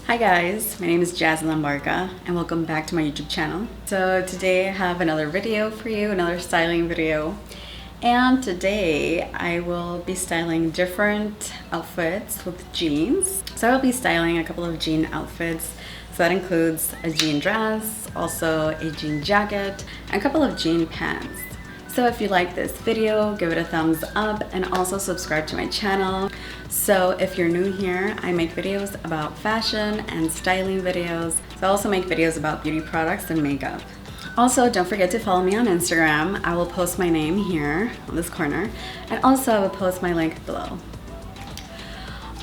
Hi guys, my name is Jazmine Lambarca and welcome back to my YouTube channel. So today I have another video for you, another styling video. And today I will be styling different outfits with jeans. So I'll be styling a couple of jean outfits. So that includes a jean dress, also a jean jacket, and a couple of jean pants. So if you like this video, give it a thumbs up and also subscribe to my channel. So if you're new here, I make videos about fashion and styling videos. So I also make videos about beauty products and makeup. Also, don't forget to follow me on Instagram. I will post my name here on this corner, and also I will post my link below.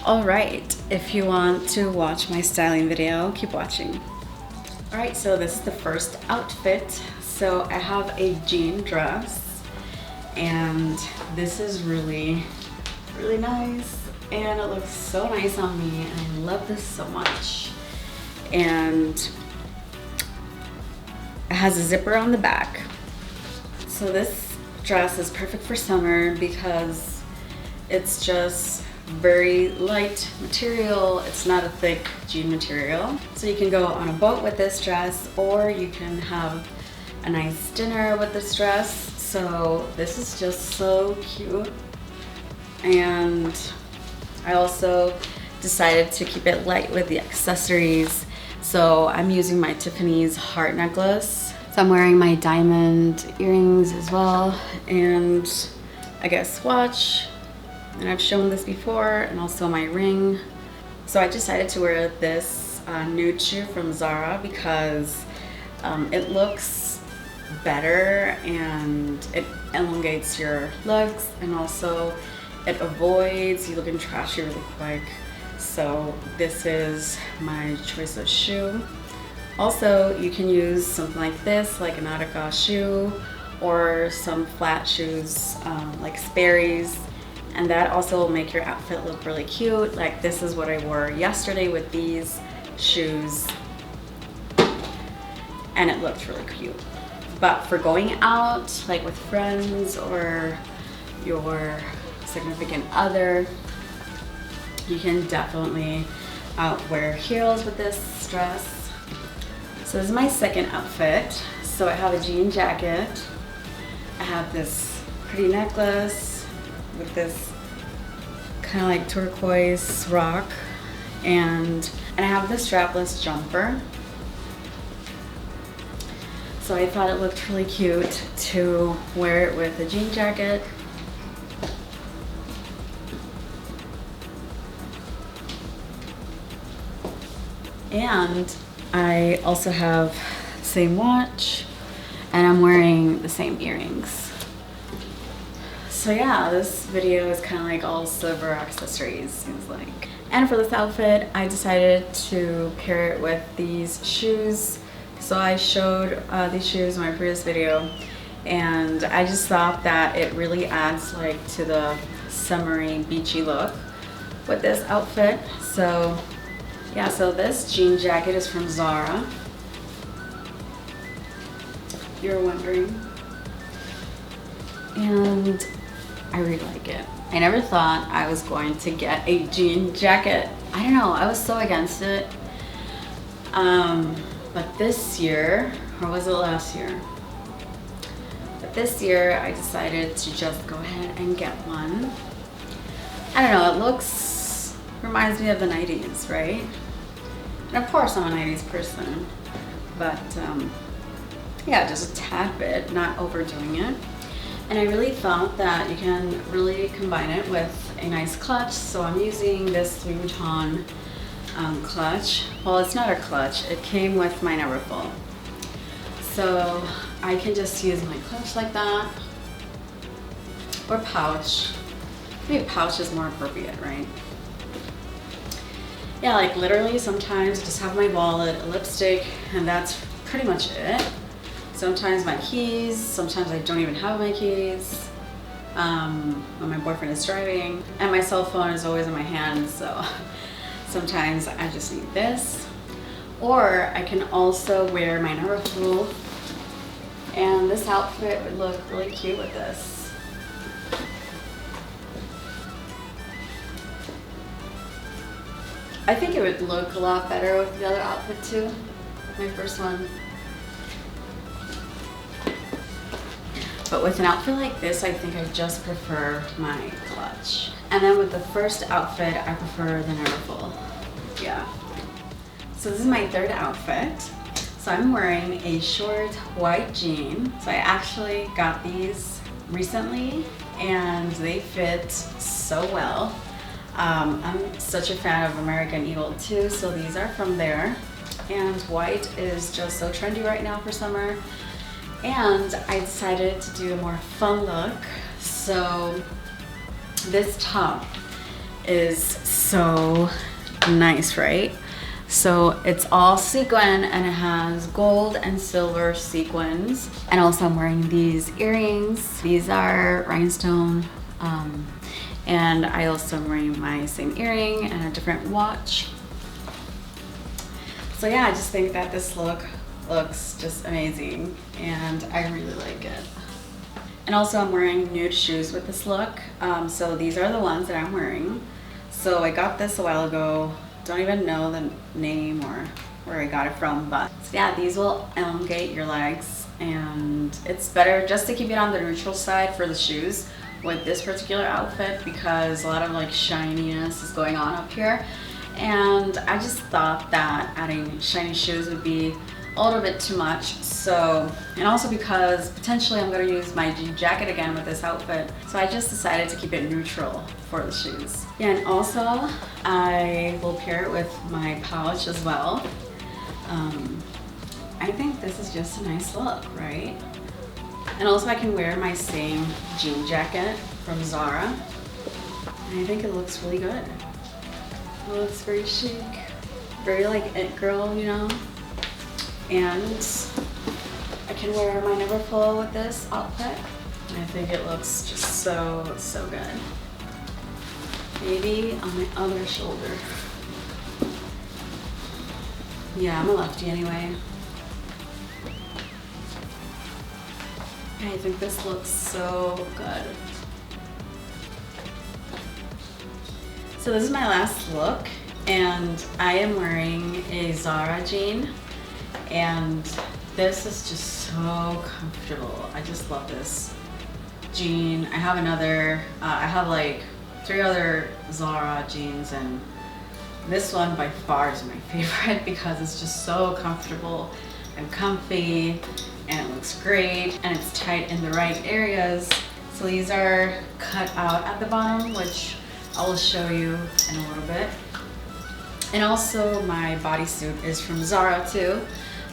Alright, if you want to watch my styling video, keep watching. Alright, so this is the first outfit. So I have a jean dress, and this is really nice, and it looks so nice on me, and I love this so much. And it has a zipper on the back. So this dress is perfect for summer because it's just very light material. It's not a thick jean material. So you can go on a boat with this dress, or you can have a nice dinner with this dress. So this is just so cute. And I also decided to keep it light with the accessories. So I'm using my Tiffany's heart necklace. So I'm wearing my diamond earrings as well, and I guess watch. And I've shown this before, and also my ring. So I decided to wear this nude shoe from Zara because it looks better and it elongates your legs, and also it avoids you looking trashy really quick. So this is my choice of shoe. Also, you can use something like this, like an Attica shoe, or some flat shoes like Sperry's, and that also will make your outfit look really cute. Like this is what I wore yesterday with these shoes, and it looked really cute. But for going out, like with friends or your significant other, you can definitely wear heels with this dress. So this is my second outfit. So I have a jean jacket. I have this pretty necklace with this kind of like turquoise rock, and I have this strapless jumper. So I thought it looked really cute to wear it with a jean jacket. And I also have the same watch, and I'm wearing the same earrings. So yeah, this video is kind of like all silver accessories, seems like. And for this outfit, I decided to pair it with these shoes. So I showed these shoes in my previous video, and I just thought that it really adds like to the summery beachy look with this outfit. So yeah, so this jean jacket is from Zara, if you're wondering. And I really like it. I never thought I was going to get a jean jacket. I don't know, I was so against it. But this year, or was it last year? But this year I decided to just go ahead and get one. I don't know, reminds me of the 90s, right? And of course I'm a 90s person, but yeah, just a tad bit, not overdoing it. And I really thought that you can really combine it with a nice clutch. So I'm using this Louis Vuitton clutch. Well, it's not a clutch, it came with my Neverfull. So I can just use my clutch like that, or pouch. Maybe a pouch is more appropriate, right? Yeah, like literally sometimes I just have my wallet, a lipstick, and that's pretty much it. Sometimes my keys, sometimes I don't even have my keys when my boyfriend is driving, and my cell phone is always in my hand, so sometimes I just need this. Or I can also wear my Neverfull, and this outfit would look really cute with this. I think it would look a lot better with the other outfit too. My first one. But with an outfit like this, I think I just prefer my clutch. And then with the first outfit, I prefer the Neverfull. Yeah. So this is my third outfit. So I'm wearing a short white jean. So I actually got these recently and they fit so well. I'm such a fan of American Eagle too, so these are from there. And white is just so trendy right now for summer. And I decided to do a more fun look. So this top is so nice, right? So it's all sequin and it has gold and silver sequins. And also I'm wearing these earrings. These are rhinestone. And I also am wearing my same earring and a different watch. So yeah, I just think that this look looks just amazing and I really like it. And also I'm wearing nude shoes with this look. So these are the ones that I'm wearing. So I got this a while ago. Don't even know the name or where I got it from, but so yeah, these will elongate your legs and it's better just to keep it on the neutral side for the shoes with this particular outfit because a lot of like shininess is going on up here. And I just thought that adding shiny shoes would be a little bit too much. So, and also because potentially I'm going to use my jean jacket again with this outfit. So I just decided to keep it neutral for the shoes. Yeah, and also I will pair it with my pouch as well. I think this is just a nice look, right? And also I can wear my same jean jacket from Zara. And I think it looks really good. It looks very chic, very like it girl, you know? And I can wear my Neverfull with this outfit. And I think it looks just so, so good. Maybe on my other shoulder. Yeah, I'm a lefty anyway. I think this looks so good. So this is my last look and I am wearing a Zara jean and this is just so comfortable. I just love this jean. I have another, I have like 3 other Zara jeans and this one by far is my favorite because it's just so comfortable and comfy and it looks great and it's tight in the right areas. So these are cut out at the bottom, which I will show you in a little bit. And also my bodysuit is from Zara too.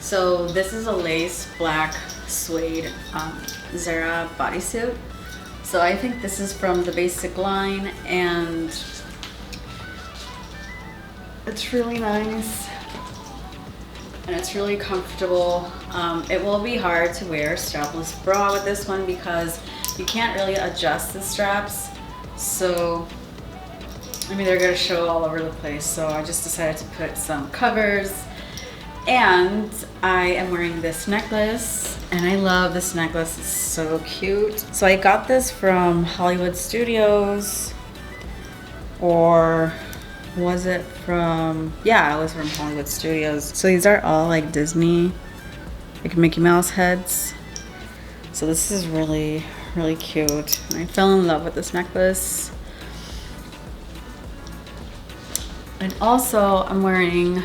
So this is a lace black suede Zara bodysuit. So I think this is from the basic line and it's really nice. And it's really comfortable. It will be hard to wear a strapless bra with this one because you can't really adjust the straps. So, I mean, they're gonna show all over the place. So I just decided to put some covers. And I am wearing this necklace and I love this necklace, it's so cute. So I got this from Hollywood Studios, or was it from, yeah, it was from Hollywood Studios. So these are all like Disney, like Mickey Mouse heads. So this is really, really cute. And I fell in love with this necklace. And also I'm wearing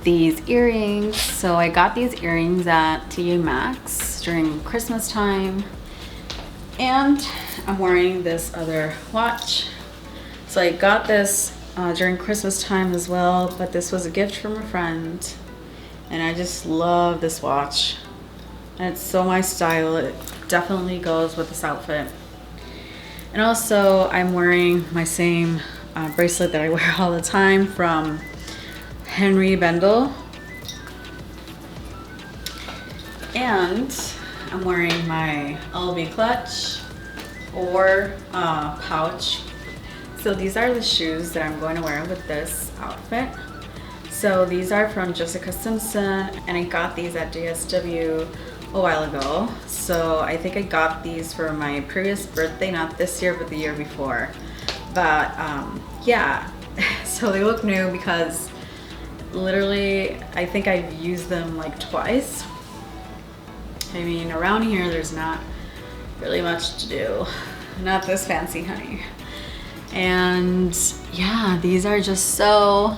these earrings. So I got these earrings at TJ Maxx during Christmas time. And I'm wearing this other watch. So I got this during Christmas time as well, but this was a gift from a friend and I just love this watch and it's so my style. It definitely goes with this outfit. And also I'm wearing my same bracelet that I wear all the time from Henry Bendel, and I'm wearing my LV clutch or pouch. So these are the shoes that I'm going to wear with this outfit. So these are from Jessica Simpson and I got these at JSW a while ago. So I think I got these for my previous birthday, not this year but the year before. But yeah, So they look new because literally I think I've used them like twice. I mean, around here there's not really much to do. Not this fancy, honey. And yeah, these are just so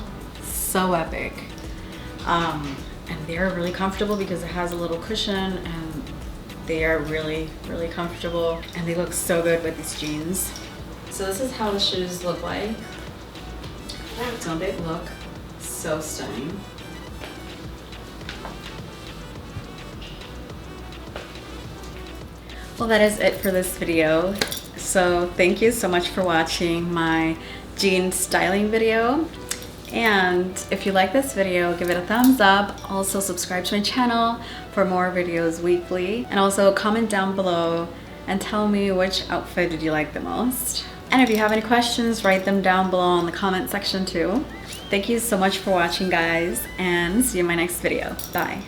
epic. And they're really comfortable because it has a little cushion, and they are really comfortable, and they look so good with these jeans. So this is how the shoes look like. Don't they look so stunning? Well, that is it for this video. So thank you so much for watching my jean styling video. And if you like this video, give it a thumbs up. Also subscribe to my channel for more videos weekly. And also comment down below and tell me which outfit did you like the most. And if you have any questions, write them down below in the comment section too. Thank you so much for watching, guys, and see you in my next video. Bye.